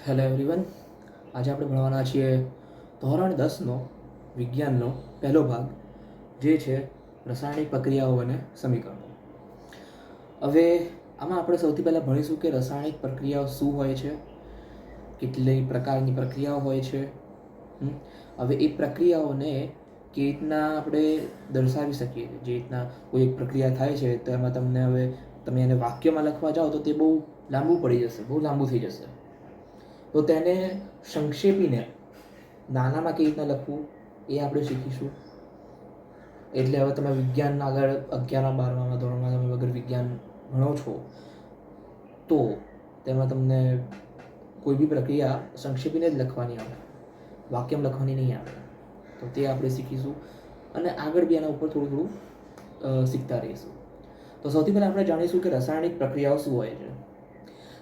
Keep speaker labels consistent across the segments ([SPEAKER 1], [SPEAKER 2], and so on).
[SPEAKER 1] Hello everyone. આજે આપણે ભણવાના છીએ ધોરણ 10નો વિજ્ઞાનનો પહેલો ભાગ, જે છે રાસાયણિક પ્રક્રિયાઓ અને સમીકરણો. હવે આમાં આપણે સૌથી પહેલાં ભણીશું કે રાસાયણિક પ્રક્રિયાઓ શું હોય છે, કેટલી પ્રકારની પ્રક્રિયાઓ હોય છે. હવે એ પ્રક્રિયાઓને કેવી રીતના આપણે દર્શાવી શકીએ. જે રીતના કોઈ એક પ્રક્રિયા થાય છે તો એમાં તમે એને વાક્યમાં લખવા જાઓ તો તે બહુ લાંબુ પડી જશે, બહુ લાંબુ થઈ જશે. તો તેને સંક્ષેપીને નાનામાં કેવી રીતના લખવું એ આપણે શીખીશું. એટલે હવે તમે વિજ્ઞાન આગળ 11મા 12મા ધોરણમાં તમે વગર વિજ્ઞાન ભણો છો તો તેમાં તમને કોઈ બી પ્રક્રિયા સંક્ષેપીને જ લખવાની આવે, વાક્યમાં લખવાની નહીં આવે. તો તે આપણે શીખીશું અને આગળ બી એના ઉપર થોડું શીખતા રહીશું. તો સૌથી પહેલાં આપણે જાણીશું કે રાસાયણિક પ્રક્રિયાઓ શું હોય છે.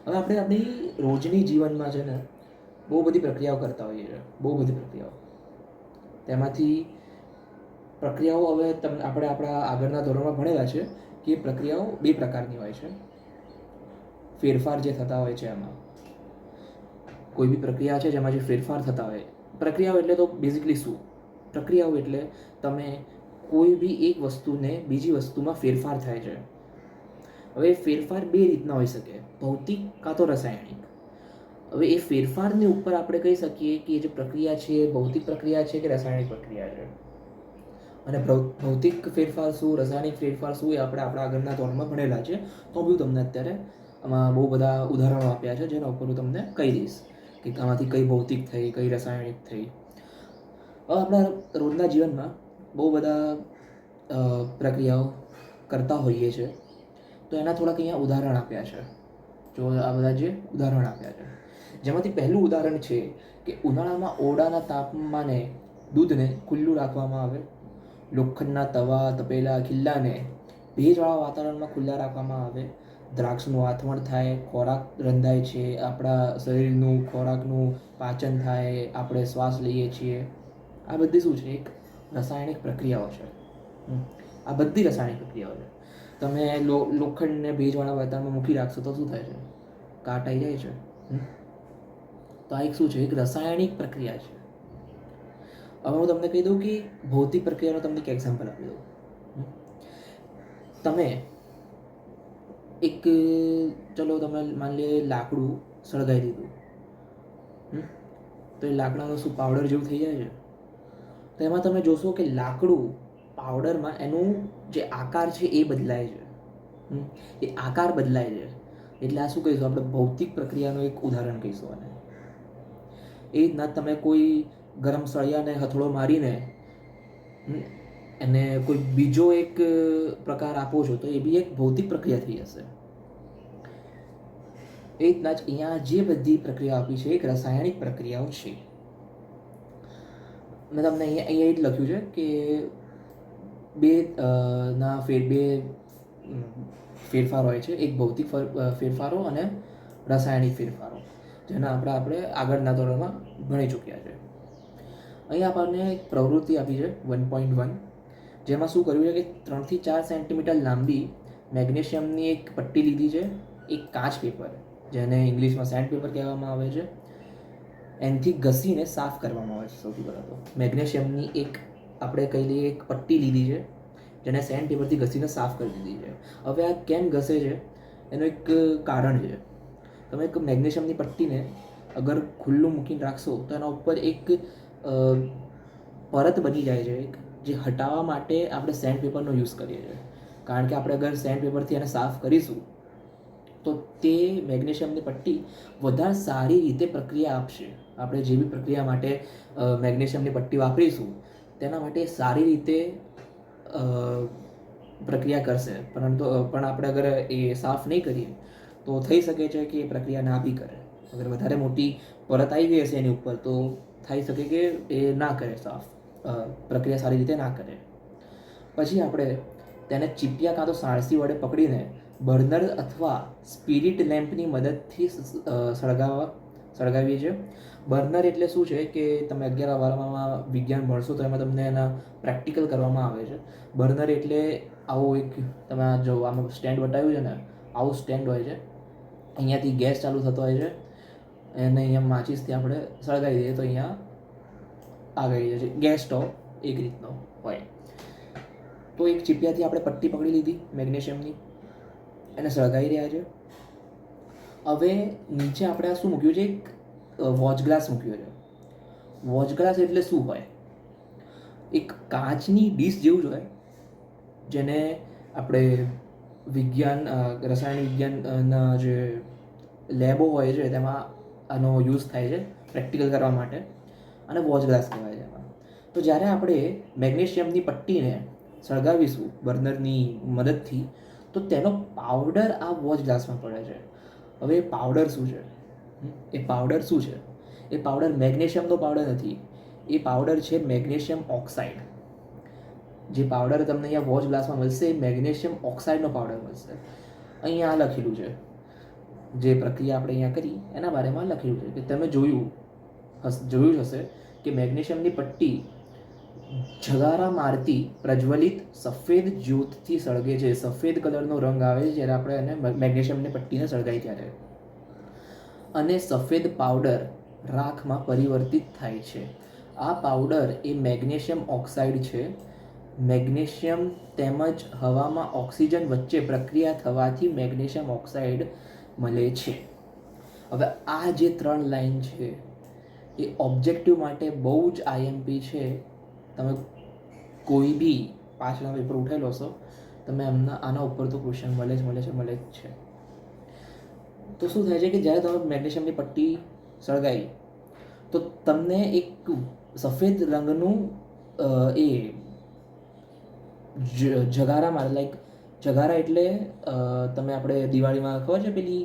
[SPEAKER 1] હવે આપણે આપણી રોજની જીવનમાં છે ને બહુ બધી પ્રક્રિયાઓ કરતા હોઈએ છીએ, બહુ બધી પ્રક્રિયાઓ. તેમાંથી પ્રક્રિયાઓ હવે આપણે આપણા આગળના ધોરણમાં ભણેલા છે કે પ્રક્રિયાઓ બે પ્રકારની હોય છે. ફેરફાર જે થતા હોય છે એમાં કોઈ બી પ્રક્રિયા છે જેમાં જે ફેરફાર થતા હોય. પ્રક્રિયાઓ એટલે તો બેઝિકલી શું? પ્રક્રિયાઓ એટલે તમે કોઈ બી એક વસ્તુને બીજી વસ્તુમાં ફેરફાર થાય છે. હવે ફેરફાર બે રીતના હોઈ શકે, ભૌતિક કાં તો રાસાયણિક. હવે એ ફેરફારની ઉપર આપણે કહી શકીએ કે જે પ્રક્રિયા છે એ ભૌતિક પ્રક્રિયા છે કે રાસાયણિક પ્રક્રિયા છે. અને ભૌતિક ફેરફાર શું, રાસાયણિક ફેરફાર શું, એ આપણે આપણા આગળના ધોરણમાં ભણેલા છે. તો હું તમને અત્યારે આમાં બહુ બધા ઉદાહરણો આપ્યા છે જેના ઉપર હું તમને કહી દઈશ કે આમાંથી કઈ ભૌતિક થઈ, કઈ રાસાયણિક થઈ. હવે આપણા રોજના જીવનમાં બહુ બધા પ્રક્રિયાઓ કરતા હોઈએ છીએ. તો એના થોડાક અહીંયા ઉદાહરણ આપ્યા છે. જો આ બધા જે ઉદાહરણ આપ્યા છે, જેમાંથી પહેલું ઉદાહરણ છે કે ઉનાળામાં ઓરડાના તાપમાને દૂધને ખુલ્લું રાખવામાં આવે. લોખંડના તવા, તપેલા, ખીલ્લાને ભેજવાળા વાતાવરણમાં ખુલ્લા રાખવામાં આવે. દ્રાક્ષનું આથમણ થાય, ખોરાક રંધાય છે, આપણા શરીરનું ખોરાકનું પાચન થાય, આપણે શ્વાસ લઈએ છીએ. આ બધી શું છે? એક રાસાયણિક પ્રક્રિયાઓ છે. આ બધી રાસાયણિક પ્રક્રિયાઓ છે. તમે લોખંડને ભેજવાળા વાતાવરણમાં મૂકી રાખશો તો શું થાય છે? કાટ આવી જાય છે. તો આ એક શું છે? એક રાસાયણિક પ્રક્રિયા છે. હવે હું તમને કહી દઉં કે ભૌતિક પ્રક્રિયાનો તમને એક એક્ઝામ્પલ આપી દઉં. તમે ચલો તમે માની લે લાકડું સળગાવી દીધું, તો એ લાકડાનો શું પાવડર જેવું થઈ જાય છે. તો એમાં તમે જોશો કે લાકડું પાવડરમાં એનું જે આકાર છે એ બદલાય છે. એ આકાર બદલાય છે. એટલે આ શું કહીશું આપણે? ભૌતિક પ્રક્રિયાનું એક ઉદાહરણ કહીશું આને. એ રીતના તમે કોઈ ગરમ સળિયાને હથોડો મારીને એને કોઈ બીજો એક પ્રકાર આપો છો તો એ બી એક ભૌતિક પ્રક્રિયા થઈ જશે. એ રીતના જ અહીંયા જે બધી પ્રક્રિયા આપી છે એક રાસાયણિક પ્રક્રિયાઓ છે. મેં તમને અહીંયા એ જ લખ્યું છે કે બે ફેરફાર હોય છે. એક ભૌતિક ફેરફારો અને રાસાયણિક ફેરફારો, જેના આપણે આગળના ધોરણમાં ભણી ચૂક્યા છે. અહીંયા આપણને એક પ્રવૃત્તિ આપી છે 1.1, જેમાં શું કર્યું છે કે 3 થી 4 સેન્ટીમીટર લાંબી મેગ્નેશિયમની એક પટ્ટી લીધી છે. એક કાચ પેપર, જેને ઇંગ્લિશમાં સેન્ડ પેપર કહેવામાં આવે છે, એનાથી ઘસીને સાફ કરવામાં આવે છે. સૌથી પહેલાં તો મેગ્નેશિયમની એક આપણે કહી લઈએ એક પટ્ટી લીધી છે, જેને સેન્ડ પેપરથી ઘસીને સાફ કરી દીધી છે. હવે આ કેમ ઘસે છે એનું એક કારણ છે. તમે એક મેગ્નેશિયમની પટ્ટીને અગર ખુલ્લું મૂકીને રાખશો તો એના ઉપર એક પરત બની જાય છે એક, જે હટાવવા માટે આપણે સેન્ડ પેપરનો યુઝ કરીએ છીએ. કારણ કે આપણે અગર સેન્ડ પેપરથી એને સાફ કરીશું તો તે મેગ્નેશિયમની પટ્ટી વધારે સારી રીતે પ્રક્રિયા આપશે. આપણે જે બી પ્રક્રિયા માટે મેગ્નેશિયમની પટ્ટી વાપરીશું તેના માટે સારી રીતે પ્રક્રિયા કરશે. પણ આપણે અગર એ સાફ નહીં કરીએ તો થઈ શકે છે કે એ પ્રક્રિયા ના બી કરે. અગર વધારે મોટી પરત આવી ગઈ હશે એની ઉપર તો થઈ શકે કે એ ના કરે સાફ, પ્રક્રિયા સારી રીતે ના કરે. પછી આપણે તેને ચીપિયા કાં તો સાણસી વડે પકડીને બર્નર અથવા સ્પિરિટ લેમ્પની મદદથી સળગાવીએ છીએ. બર્નર એટલે શું છે કે તમે 11મા 12મા વિજ્ઞાન ભણશો તો એમાં તમને એના પ્રેક્ટિકલ કરવામાં આવે છે. બર્નર એટલે આવું એક, તમે જો આમાં સ્ટેન્ડ બતાવ્યું છે ને, આવું સ્ટેન્ડ હોય છે. અહીંયાથી ગેસ ચાલુ થતો હોય છે એને અહીંયા માચીસથી આપણે સળગાવી દઈએ તો અહીંયા આગળ જશે. ગેસ સ્ટોવ એક રીતનો હોય. તો એક ચીપિયાથી આપણે પટ્ટી પકડી લીધી મેગ્નેશિયમની, એને સળગાવી રહ્યા છે. હવે નીચે આપણે આ શું મૂક્યું છે? એક વોચ ગ્લાસ મૂક્યો છે. વોચ ગ્લાસ એટલે શું હોય? એક કાચની ડીશ જેવું જ હોય, જેને આપણે રસાયણ વિજ્ઞાનના જે લેબો હોય છે તેમાં આનો યુઝ થાય છે પ્રેક્ટિકલ કરવા માટે, અને વોચ ગ્લાસ કહેવાય છે એમાં. તો જ્યારે આપણે મેગ્નેશિયમની પટ્ટીને સળગાવીશું બર્નરની મદદથી, તો તેનો પાવડર આ વોચ ગ્લાસમાં પડે છે. હવે એ પાવડર શું છે? એ પાવડર શું છે? એ પાવડર મેગ્નેશિયમનો પાવડર નથી. એ પાવડર છે મેગ્નેશિયમ ઓક્સાઇડ. જે પાવડર તમને અહીંયા વોચ ગ્લાસમાં મળશે એ મેગ્નેશિયમ ઓક્સાઇડનો પાવડર મળશે. અહીંયા આ લખેલું છે, જે પ્રક્રિયા આપણે અહીંયા કરી એના બારેમાં લખેલું છે કે તમે જોયું હશે કે મેગ્નેશિયમની પટ્ટી જગારા મારતી પ્રજ્વલિત સફેદ જ્યોતથી સળગે છે. સફેદ કલરનો રંગ આવે છે જ્યારે આપણે એને મેગ્નેશિયમની પટ્ટીને સળગાવી ત્યારે, અને સફેદ પાવડર રાખમાં પરિવર્તિત થાય છે. આ પાવડર એ મેગ્નેશિયમ ઓક્સાઇડ છે. મેગ્નેશિયમ તેમજ હવામાં ઓક્સિજન વચ્ચે પ્રક્રિયા થવાથી મેગ્નેશિયમ ઓક્સાઇડ મળે છે. હવે આ જે 3 લાઈન છે એ ઓબ્જેક્ટિવ માટે બહુ જ આઈએમપી છે. તમે કોઈ બી પાછળના પેપર ઉઠેલો હશો, તમે આના ઉપર તો ક્વેશ્ચન મળે જ છે. તો શું થાય છે કે જ્યારે તમે મેગ્નેશિયમની પટ્ટી સળગાવી તો તમને એક સફેદ રંગનું એ જગારા મારે, લાઈક જગારા એટલે તમે આપણે દિવાળીમાં ખબર છે પેલી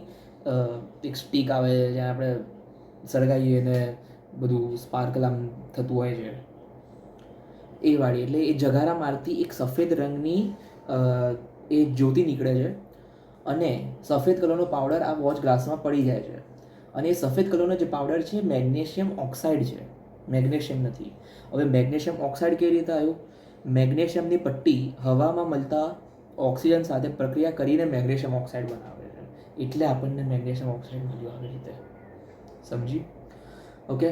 [SPEAKER 1] એક સ્ટીક આવે જ્યાં આપણે સળગાવીએ ને બધું સ્પાર્કલ આમ થતું હોય છે, એ વાળી. એટલે એ જગારા મારતી એક સફેદ રંગની એ જ્યોતિ નીકળે છે, અને સફેદ કલરનો પાવડર આ વોચ ગ્લાસમાં પડી જાય છે. અને એ સફેદ કલરનો જે પાવડર છે મેગ્નેશિયમ ઓક્સાઇડ છે, મેગ્નેશિયમ નથી. હવે મેગ્નેશિયમ ઓક્સાઇડ કેવી રીતે આવ્યું? મેગ્નેશિયમની પટ્ટી હવામાં મળતા ઓક્સિજન સાથે પ્રક્રિયા કરીને મેગ્નેશિયમ ઓક્સાઇડ બનાવે છે, એટલે આપણને મેગ્નેશિયમ ઓક્સાઇડ મળ્યું આવી રીતે. સમજી? ઓકે.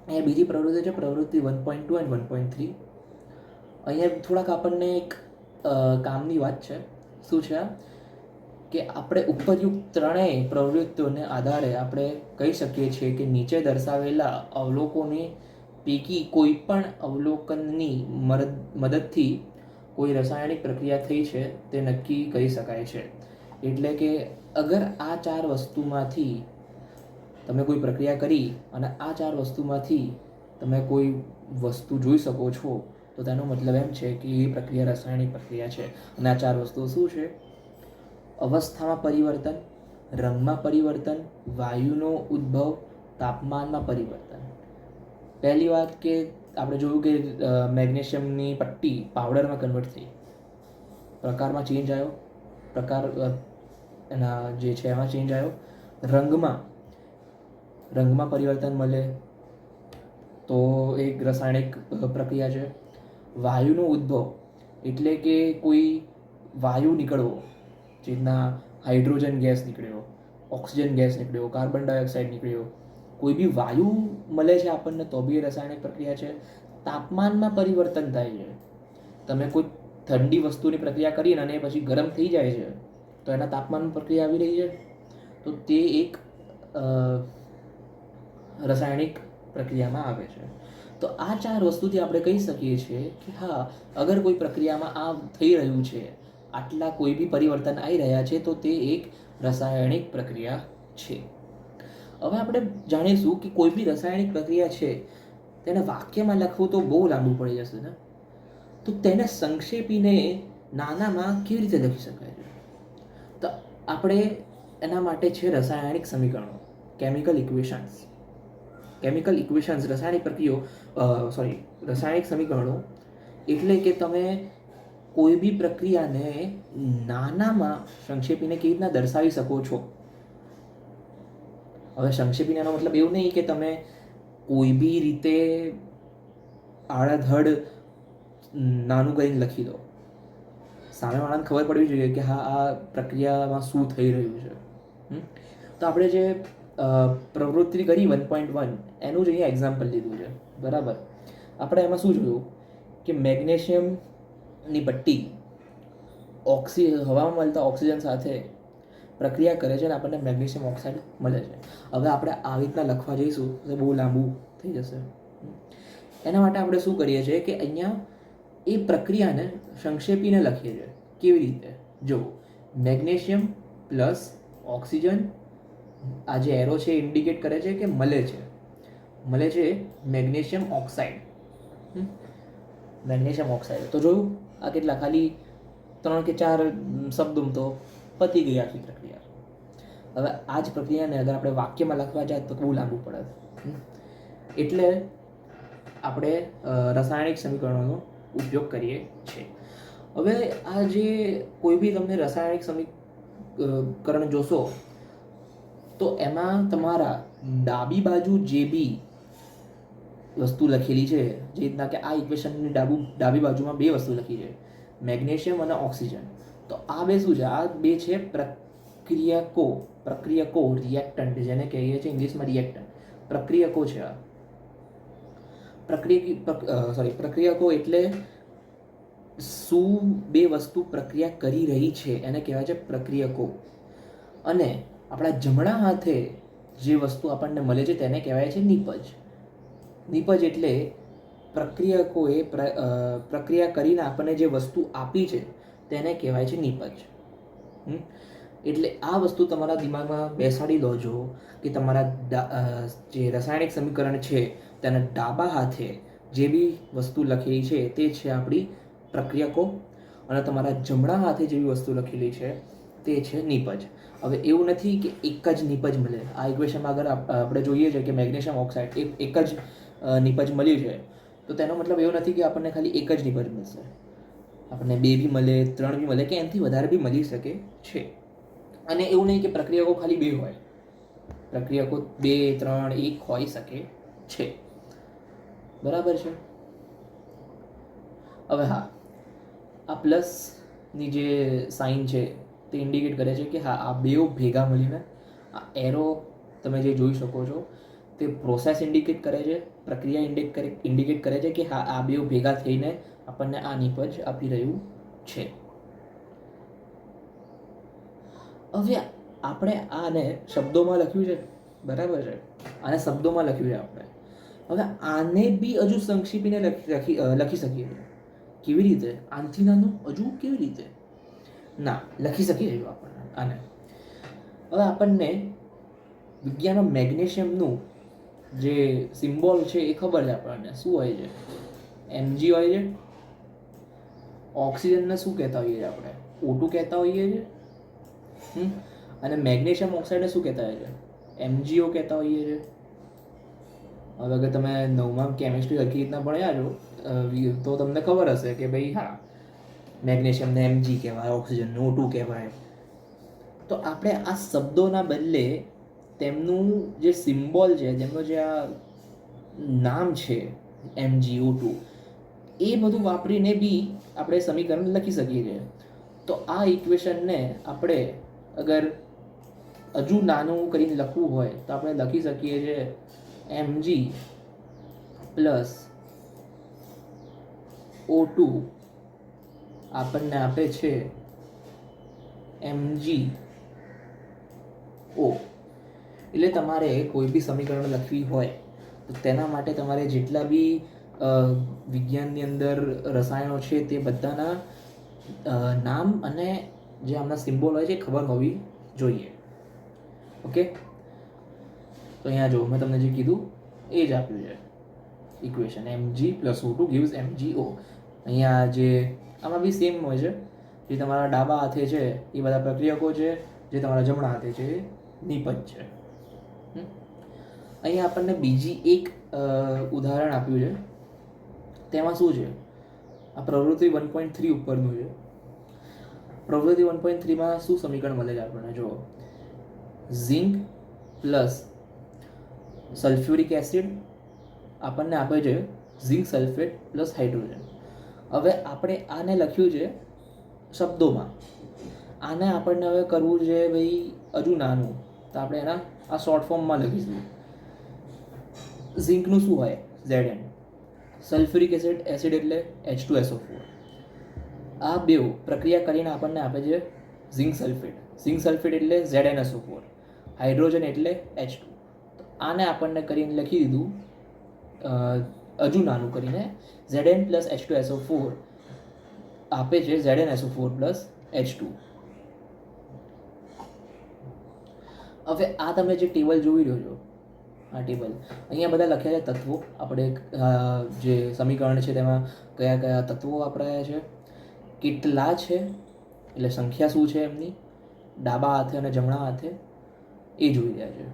[SPEAKER 1] અહીંયા બીજી પ્રવૃત્તિ છે, પ્રવૃત્તિ 1.2 અને 1.3. અહીંયા થોડાક આપણને એક કામની વાત છે. શું છે? કે આપણે ઉપરયુક્ત ત્રણેય પ્રવૃત્તિઓને આધારે આપણે કહી શકીએ છીએ કે નીચે દર્શાવેલા અવલોકનોની પૈકી કોઈ પણ અવલોકનની મદદથી કોઈ રાસાયણિક પ્રક્રિયા થઈ છે તે નક્કી કરી શકાય છે. એટલે કે અગર આ 4 વસ્તુમાંથી તમે કોઈ પ્રક્રિયા કરી અને આ 4 વસ્તુમાંથી તમે કોઈ વસ્તુ જોઈ શકો છો, તો તેનો મતલબ એમ છે કે એ પ્રક્રિયા રાસાયણિક પ્રક્રિયા છે. અને આ 4 વસ્તુઓ શું છે? અવસ્થામાં પરિવર્તન, રંગમાં પરિવર્તન, વાયુનો ઉદ્ભવ, તાપમાનમાં પરિવર્તન. પહેલી વાત કે આપણે જોયું કે મેગ્નેશિયમની પટ્ટી પાવડરમાં કન્વર્ટ થઈ, પ્રકારમાં ચેન્જ આવ્યો, પ્રકાર એના જે છે એમાં ચેન્જ આવ્યો. રંગમાં પરિવર્તન મળે તો એક રાસાયણિક પ્રક્રિયા છે. વાયુનો ઉદ્ભવ એટલે કે કોઈ વાયુ નીકળવો, જેના હાઇડ્રોજન ગેસ નીકળ્યો, ઓક્સિજન ગેસ નીકળ્યો, કાર્બન ડાયોક્સાઇડ નીકળ્યો, કોઈ બી વાયુ મળે છે આપણને તો બી રાસાયણિક પ્રક્રિયા છે. તાપમાનમાં પરિવર્તન થાય છે. તમે કોઈ ઠંડી વસ્તુની પ્રક્રિયા કરીને અને પછી ગરમ થઈ જાય છે તો એના તાપમાનમાં પ્રક્રિયા આવી રહી છે, તો તે એક રાસાયણિક પ્રક્રિયામાં આવે છે. તો આ 4 વસ્તુથી આપણે કહી શકીએ છીએ કે હા, અગર કોઈ પ્રક્રિયામાં આ થઈ રહ્યું છે, આટલા કોઈ બી પરિવર્તન આવી રહ્યા છે, તો તે એક રાસાયણિક પ્રક્રિયા છે. હવે આપણે જાણીશું કે કોઈ બી રાસાયણિક પ્રક્રિયા છે તેને વાક્યમાં લખવું તો બહુ લાંબુ પડી જશે ને, તો તેને સંક્ષેપીને નાનામાં કેવી રીતે લખી શકાય છે? તો આપણે એના માટે છે રાસાયણિક સમીકરણો, કેમિકલ ઇક્વેશન્સ. રાસાયણિક સમીકરણો એટલે કે તમે કોઈ બી પ્રક્રિયાને નાનામાં સંક્ષેપીને કેવી રીતના દર્શાવી શકો છો. હવે સંક્ષેપીનો મતલબ એવું નહીં કે તમે કોઈ બી રીતે આડધડ નાનું કરીને લખી દો. સામેવાળાને ખબર પડવી જોઈએ કે હા, આ પ્રક્રિયામાં શું થઈ રહ્યું છે. તો આપણે જે પ્રવૃત્તિ કરી 1.1 એનું જ અહીંયા એક્ઝામ્પલ લીધું છે, બરાબર. આપણે એમાં શું જોયું કે મેગ્નેશિયમની પટ્ટી હવામાં મળતા ઓક્સિજન સાથે પ્રક્રિયા કરે છે અને આપણને મેગ્નેશિયમ ઓક્સાઇડ મળે છે. હવે આપણે આવી રીતના લખવા જઈશું તો બહુ લાંબુ થઈ જશે. એના માટે આપણે શું કરીએ છીએ કે અહીંયા એ પ્રક્રિયાને સંક્ષેપીને લખીએ છીએ. કેવી રીતે? જો મેગ્નેશિયમ પ્લસ ઓક્સિજન, આ જે એરો છે ઇન્ડિકેટ કરે છે કે મળે છે મેગ્નેશિયમ ઓક્સાઇડ. મેગ્નેશિયમ ઓક્સાઇડ તો જોયું આ કેટલા ખાલી 3 કે 4 શબ્દોમાં તો પતી ગઈ આખી પ્રક્રિયા. હવે આ જ પ્રક્રિયાને અગર આપણે વાક્યમાં લખવા જાય તો બહુ લાંબુ પડે. એટલે આપણે રાસાયણિક સમીકરણોનો ઉપયોગ કરીએ છીએ. હવે આ જે કોઈ બી તમને રાસાયણિક સમીકરણ જોશો તો એમાં તમારા ડાબી બાજુ જે બી વસ્તુ લખેલી છે, જે રીતના કે આ ઇક્વેશનની ડાબી બાજુમાં 2 વસ્તુ લખી છે, મેગ્નેશિયમ અને ઓક્સિજન. તો આ બે શું છે? આ બે છે પ્રક્રિયકો રિએક્ટન્ટ, જેને કહીએ છીએ ઇંગ્લિશમાં રિએક્ટન્ટ. પ્રક્રિયકો છે આ. પ્રક્રિયકો એટલે શું બે વસ્તુ પ્રક્રિયા કરી રહી છે એને કહેવાય છે પ્રક્રિયકો. અને આપણા જમણા હાથે જે વસ્તુ આપણને મળે છે તેને કહેવાય છે નિપજ. નિપજ એટલે પ્રક્રિયકોએ પ્રક્રિયા કરીને આપણને જે વસ્તુ આપી છે તેને કહેવાય છે નિપજ. એટલે આ વસ્તુ તમારા દિમાગમાં બેસાડી દો છો કે તમારા જે રાસાયણિક સમીકરણ છે તેના ડાબા હાથે જે બી વસ્તુ લખેલી છે તે છે આપણી પ્રક્રિયકો, અને તમારા જમણા હાથે જે બી વસ્તુ લખેલી છે તે છે નિપજ. હવે એવું નથી કે એક જ નિપજ મળે. આ ઇક્વેશનમાં આગળ આપણે જોઈએ છે કે મેગ્નેશિયમ ઓક્સાઇડ એક જ નિપજ મળ્યું છે, તો તેનો મતલબ એવો નથી કે આપણને ખાલી એક જ નિપજ મળશે. આપણને 2 બી મળે, 3 બી મળે, કે એનાથી વધારે બી મળી શકે છે. અને એવું નહીં કે પ્રક્રિયકો ખાલી 2 હોય. પ્રક્રિયકો 2, 3, 1 હોઈ શકે છે. બરાબર છે. હવે હા, આ પ્લસની જે સાઇન છે તે ઇન્ડિકેટ કરે છે કે હા આ બે ભેગા મળીને આ એરો તમે જે જોઈ શકો છો તે પ્રોસેસ ઇન્ડિકેટ કરે છે, પ્રક્રિયા ઇન્ડિકેટ કરે છે કે હા આ બે ભેગા થઈને આપણને આ નિપજ આપી રહ્યું છે. હવે આપણે આને શબ્દોમાં લખ્યું છે, બરાબર છે, આને શબ્દોમાં લખ્યું છે આપણે. હવે આને બી હજુ સંક્ષેપીને લખી શકીએ. કેવી રીતે? આનથી નાનું હજુ કેવી રીતે ના લખી શકીએ છીએ આપણે આને. હવે આપણને વિજ્ઞાનમાં મેગ્નેશિયમનું જે સિમ્બોલ છે એ ખબર છે આપણને શું હોય છે. Mg હોય છે. ઓક્સિજનને શું કહેતા હોઈએ છીએ આપણે? O2 કહેતા હોઈએ છીએ. અને મેગ્નેશિયમ ઓક્સાઇડને શું કહેતા હોય છે? MgO કહેતા હોઈએ છીએ. હવે અગર તમે 9માં કેમિસ્ટ્રી સરખી રીતના ભણ્યા છો તો તમને ખબર હશે કે ભાઈ હા મેગ્નેશિયમને Mg કહેવાય, ઓક્સિજનને O2 કહેવાય. તો આપણે આ શબ્દોના બદલે તેમનું જે સિમ્બોલ છે, જેમનું જે આ નામ છે MgO2, એ બધું વાપરીને બી આપણે સમીકરણ લખી શકીએ છીએ. તો આ ઇક્વેશનને આપણે અગર હજુ નાનું કરીને લખવું હોય તો આપણે લખી શકીએ છીએ Mg પ્લસ O2 આપણને આપે છે MgO. એટલે તમારે કોઈ બી સમીકરણ લખવી હોય તો તેના માટે તમારે જેટલા બી વિજ્ઞાનની અંદર રસાયણો છે તે બધાના નામ અને જે આમના સિમ્બોલ હોય છે ખબર હોવી જોઈએ. ઓકે, તો અહીંયા જો મેં તમને જે કીધું એ જ આપ્યું છે equation. Mg plus O2 gives MgO. અહીંયા જે આમાં બી સેમ હોય છે. જે તમારા ડાબા હાથે છે એ બધા પ્રક્રિયકો છે, જે તમારા જમણા હાથે છે એ નિપજ છે. અહીંયા આપણને બીજી એક ઉદાહરણ આપ્યું છે. તેમાં શું છે? આ પ્રવૃત્તિ 1.3 ઉપરનું છે. પ્રવૃત્તિ 1.3માં શું સમીકરણ મળે છે આપણને? જો ઝિંક પ્લસ સલ્ફ્યુરિક એસિડ આપણને આપે છે ઝિંક સલ્ફેટ પ્લસ હાઇડ્રોજન. હવે આપણે આને લખ્યું છે શબ્દોમાં. આને આપણને હવે કરવું છે ભાઈ હજુ નાનું. તો આપણે એના આ શોર્ટ ફોર્મમાં લખીશું. ઝિંકનું શું હોય? Zn. સલ્ફ્યુરિક એસિડ એટલે H2SO4. આ બે પ્રક્રિયા કરીને આપણને આપે છે ઝિંક સલ્ફેટ. ઝિંક સલ્ફેટ એટલે ZnSO4. હાઇડ્રોજન એટલે H2. તો આને આપણને કરીને લખી દીધું હજુ નાનું કરીને Zn પ્લસ H2SO4 આપે છે ZnSO4 પ્લસ H2. હવે આ તમે જે ટેબલ જોઈ રહ્યો છો, આ ટેબલ અહીંયા બધા લખ્યા છે તત્વો. આપણે જે સમીકરણ છે તેમાં કયા કયા તત્વો વાપરાયા છે, કેટલા છે એટલે સંખ્યા શું છે એમની, ડાબા હાથે અને જમણા હાથે એ જોઈ રહ્યા છે.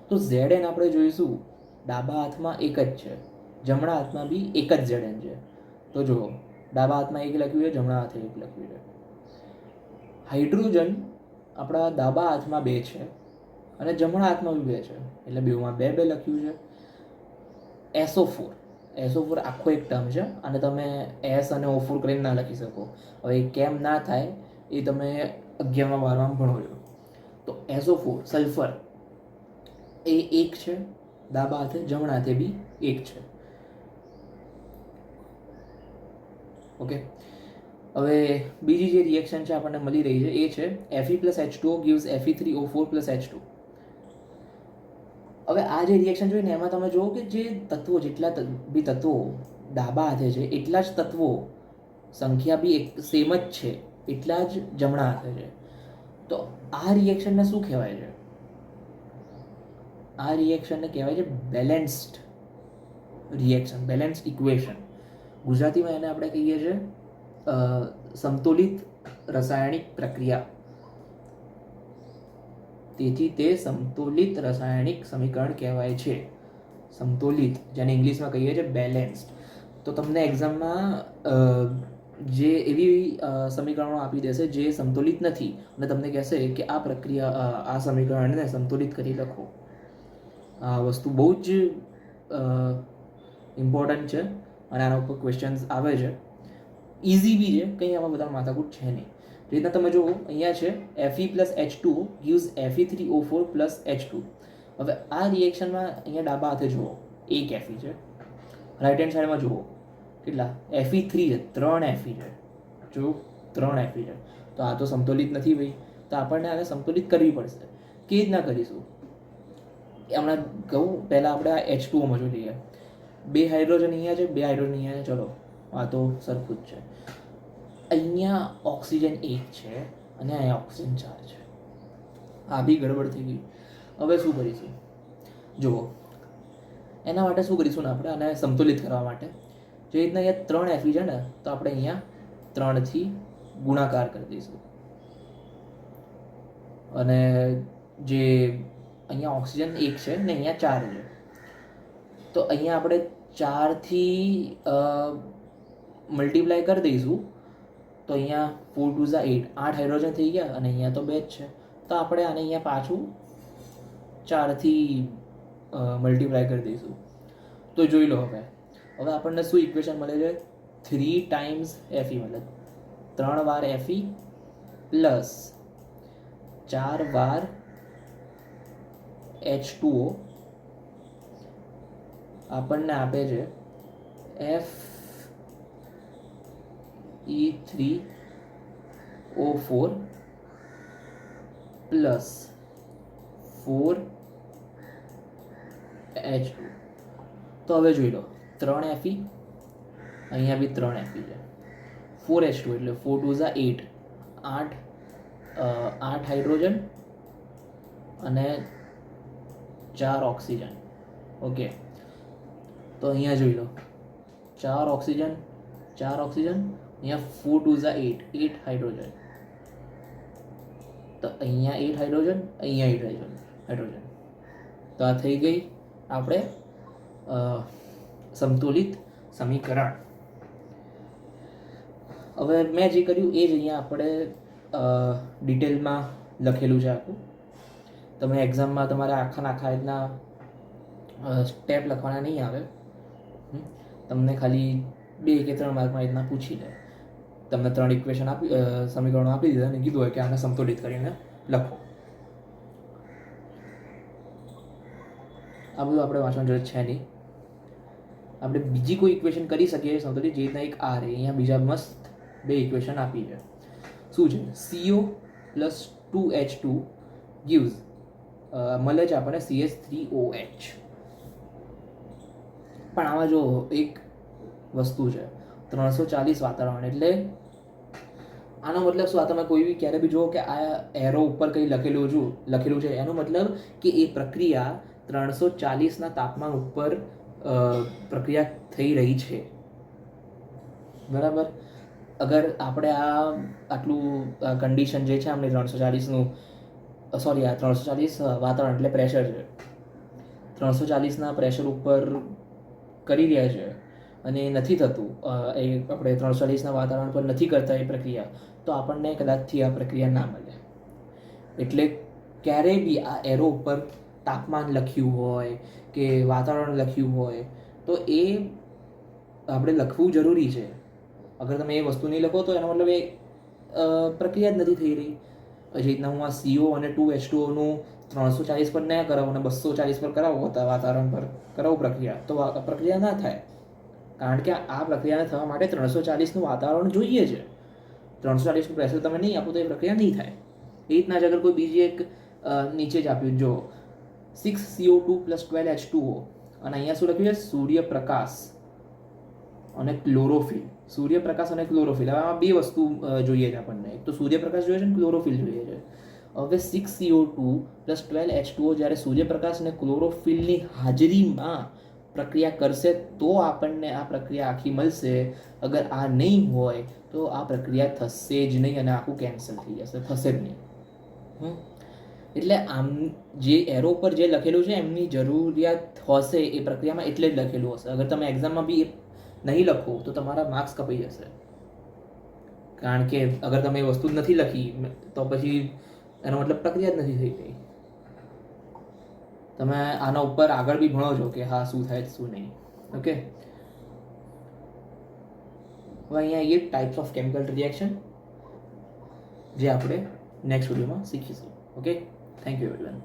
[SPEAKER 1] તો Zn આપણે જોઈશું ડાબા હાથમાં એક જ છે, જમણા હાથમાં બી એક જ Zn છે. તો જુઓ, ડાબા હાથમાં એક લખ્યું છે, જમણા હાથે એક લખ્યું છે. હાઇડ્રોજન આપણા ડાબા હાથમાં 2 છે અને જમણા હાથમાં બી 2 છે, એટલે બેમાં 2 લખ્યું છે. SO4 આખો એક ટર્મ છે અને તમે S અને O4 કરીને ના લખી શકો. હવે એ કેમ ના થાય એ તમે 11મા 12માં ભણો છો. તો SO4 સલ્ફર એ 1 છે ડાબા હાથે, જમણા હાથે બી 1 છે. ઓકે, હવે બીજી જે રિએક્શન છે આપણને મળી રહી છે એ છે Fe plus H2O gives Fe3O4 plus H2. હવે આ જે રિએક્શન જોઈને એમાં તમે જુઓ કે જે તત્વો જેટલા બી તત્વો ડાબા હાથે છે એટલા જ તત્વો સંખ્યા બી એક સેમ જ છે એટલા જ જમણા હાથે છે. તો આ રિએક્શનને શું કહેવાય છે? આ રિએક્શનને કહેવાય છે બેલેન્સ્ડ રિએક્શન, બેલેન્સ્ડ ઇક્વેશન. ગુજરાતીમાં એને આપણે કહીએ છીએ સમતોલિત રાસાયણિક પ્રક્રિયા. તેથી તે સમતોલિત રાસાયણિક સમીકરણ કહેવાય છે. સમતોલિત, જેને ઇંગ્લિશમાં કહીએ છીએ બેલેન્સ્ડ. તો તમને એક્ઝામમાં જે એવી સમીકરણો આપી દેશે જે સમતોલિત નથી અને તમને કહેશે કે આ પ્રક્રિયા આ સમીકરણને સંતુલિત કરી લખો. આ વસ્તુ બહુ જ ઇમ્પોર્ટન્ટ છે અને આના ઉપર ક્વેશ્ચન્સ આવે છે. ઇઝી બી છે, કંઈ આમાં બધા માથાકૂટ છે નહીં. જે રીતના તમે જુઓ અહીંયા છે Fe plus H2 gives Fe3O4 plus H2. હવે આ રિએક્શનમાં અહીંયા ડાબા હાથે જુઓ એક Fe છે, રાઈટ હેન્ડ સાઈડમાં જુઓ કેટલા Fe3 છે, 3 Fe છે. જો 3 Fe છે તો આ તો સમતોલિત નથી ભાઈ. તો આપણને આને સમતોલિત કરવી પડશે. કેવી રીતના કરીશું? હમણાં કહું, પહેલાં આપણે આ H2Oમાં જોઈ લઈએ. 2 હાઇડ્રોજન અહીંયા છે, 2 હાઇડ્રોજન અહીંયા છે. ચલો આ તો સરખું જ છે. અહીંયા ઓક્સિજન 1 છે અને અહીંયા ઓક્સિજન 4 છે. આ બી ગડબડ થઈ ગઈ. હવે શું કરીશું? જુઓ, એના માટે શું કરીશું ને આપણે આને સંતુલિત કરવા માટે જે રીતના અહીંયા 3 Fe છે ને, તો આપણે અહીંયા 3થી ગુણાકાર કરી દઈશું. અને જે અહીંયા ઓક્સિજન 1 છે ને અહીંયા 4 છે, તો અહીંયા આપણે 4થી મલ્ટીપ્લાય કરી દઈશું. તો અહીંયા 4 2 8, 8 હાઇડ્રોજન થઈ ગયા અને અહીંયા તો 2 જ છે. તો આપણે આને અહીંયા પાછું 4થી મલ્ટીપ્લાય કરી દઈશું. તો જોઈ લો હવે આપણને શું ઇક્વેશન મળે છે? 3 times Fe, મતલબ 3 વાર Fe પ્લસ 4 વાર H2O આપણને આપે છે Fe3O4 પ્લસ 4 H2. તો હવે જોઈ લો 3 Fe, અહીંયા બી 3 Fe છે, 4 H2 એટલે 4 2 8, 8 હાઇડ્રોજન અને 4 ઓક્સિજન. ઓકે, તો અહીંયા જોઈ લો 4 ઓક્સિજન, અહીંયા 4 2 8, 8 હાઇડ્રોજન. તો અહીંયા 8 હાઇડ્રોજન, અહીંયા 8 હાઇડ્રોજન. તો આ થઈ ગઈ આપણે સંતુલિત સમીકરણ. હવે મેં જે કર્યું એ જ અહીંયા આપણે ડિટેલમાં લખેલું છે આખું. તમે એક્ઝામમાં તમારે આખા રીતના સ્ટેપ લખવાના નહીં આવે. તમને ખાલી 2 કે 3 માર્કમાં રીતના પૂછી લે. તમને 3 ઇક્વેશન સમીકરણો આપી દીધા અને કીધું હોય કે આને સંતુલિત કરીને લખો. આ બધું આપણે વાંચવાની જરૂર છે નહીં. આપણે બીજી કોઈ ઇક્વેશન કરી શકીએ સૌથી જે રીતના એક આ રહે અહીંયા બીજા મસ્ત 2 ઇક્વેશન આપી છે. શું છે? CO પ્લસ 2H2 gives મળે છે આપણને CH3OH. પણ આમાં જો એક વસ્તુ છે 340 વાતાવરણ એટલે આનો મતલબ શું? આ તમે કોઈ બી ક્યારે બી જુઓ કે આ એરો ઉપર કંઈ લખેલું છે એનો મતલબ કે એ પ્રક્રિયા 340ના તાપમાન ઉપર પ્રક્રિયા થઈ રહી છે. બરાબર. અગર આપણે આટલું કન્ડિશન જે છે આપણે 340નું સોરી આ 340 વાતાવરણ એટલે પ્રેશર છે 340ના પ્રેશર ઉપર કરી રહ્યા છે અને નથી થતું એ આપણે 340ના વાતાવરણ પર નથી કરતા એ પ્રક્રિયા તો આપણને કદાચથી આ પ્રક્રિયા ના મળે. એટલે ક્યારેય બી આ એરો ઉપર તાપમાન લખ્યું હોય કે વાતાવરણ લખ્યું હોય તો એ આપણે લખવું જરૂરી છે. અગર તમે એ વસ્તુ નહીં લખો તો એનો મતલબ એ પ્રક્રિયા જ નથી થઈ રહી. જે રીતના હું આ CO અને 2H2Oનું 340 પર ના કરાવું અને 240 પર કરાવું વાતાવરણ પર કરાવું પ્રક્રિયા તો પ્રક્રિયા ના થાય. કારણ કે આ પ્રક્રિયાને થવા માટે 340નું વાતાવરણ જોઈએ છે. 340નું પ્રેશર તમે નહીં આપો તો એ પ્રક્રિયા નહીં થાય. એ રીતના જ અગર કોઈ બીજી એક નીચે જ આપ્યું જો 6CO2 પ્લસ 12H2O અને અહીંયા શું લખ્યું છે? સૂર્યપ્રકાશ અને ક્લોરોફિલ. સૂર્યપ્રકાશ અને ક્લોરોફિલ હવે આમાં 2 વસ્તુ જોઈએ છે આપણને. એક તો સૂર્યપ્રકાશ જોઈએ છે અને ક્લોરોફિલ જોઈએ છે. હવે 6CO2 પ્લસ 12H2O જ્યારે સૂર્યપ્રકાશ અને ક્લોરોફિલની હાજરીમાં પ્રક્રિયા કરશે તો આપણને આ પ્રક્રિયા આખી મળશે. અગર આ નહીં હોય તો આ પ્રક્રિયા થશે જ નહીં અને આખું કેન્સલ થઈ જશે, થશે જ નહીં. એટલે આમ જે એરો પર જે લખેલું છે એમની જરૂરિયાત હશે એ પ્રક્રિયામાં એટલે જ લખેલું હશે. અગર તમે એક્ઝામમાં બી નહીં લખો તો તમારા માર્ક્સ કપાઈ જશે. કારણ કે અગર તમે એ વસ્તુ જ નથી લખી તો પછી એનો મતલબ પ્રક્રિયા જ નથી થઈ ગઈ. તમે આના ઉપર આગળ બી ભણો છો કે હા શું થાય શું નહીં. ઓકે, હવે અહીંયા એ ટાઈપ્સ ઓફ કેમિકલ રિએક્શન જે આપણે નેક્સ્ટ વિડીયોમાં શીખીશું. Okay, thank you everyone.